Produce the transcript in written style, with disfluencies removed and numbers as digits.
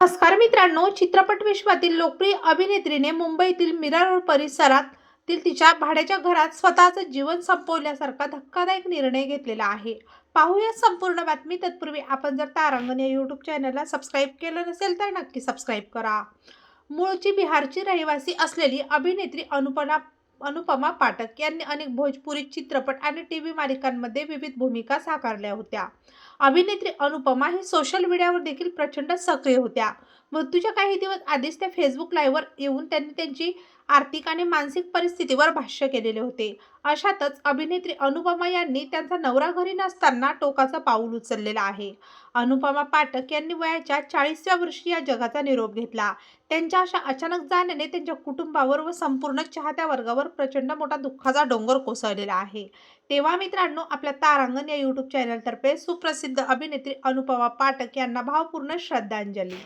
नमस्कार मित्रांनो, चित्रपट विश्वातील लोकप्रिय अभिनेत्रीने मुंबईतील मीरा रोड परिसरातील तिच्या भाड्याच्या घरात स्वतःचं जीवन संपवल्यासारखा धक्कादायक निर्णय घेतलेला आहे. पाहूया संपूर्ण बातमी. तत्पूर्वी आपण जर तारांगण या यूट्यूब चॅनलला सबस्क्राईब केलं नसेल तर नक्की सबस्क्राईब करा. मूळची बिहारची रहिवासी असलेली अभिनेत्री अनुपमा पाठक यांनी अनेक भोजपुरी चित्रपट आणि टीव्ही मालिकांमध्ये विविध भूमिका साकारल्या होत्या. अभिनेत्री अनुपमा ही सोशल मीडियावर देखील प्रचंड सक्रिय होत्या. मृत्यूच्या काही दिवस आधीच त्या फेसबुक लाईव्हवर येऊन त्यांनी त्यांची आर्थिक आणि मानसिक परिस्थितीवर भाष्य केलेले होते. अशातच अभिनेत्री अनुपमा यांनी त्यांचा नवरा घरी नसताना टोकाचं पाऊल उचललेलं आहे. अनुपमा पाठक यांनी वयाच्या 40व्या वर्षी या जगाचा निरोप घेतला. त्यांच्या अशा अचानक जाण्याने त्यांच्या कुटुंबावर व संपूर्ण चाहत्या वर्गावर प्रचंड मोठा दुःखाचा डोंगर कोसळलेला आहे. तेव्हा मित्रांनो, आपल्या तारांगण या यूट्यूब चॅनलतर्फे सुप्रसिद्ध अभिनेत्री अनुपमा पाठक यांना भावपूर्ण श्रद्धांजली.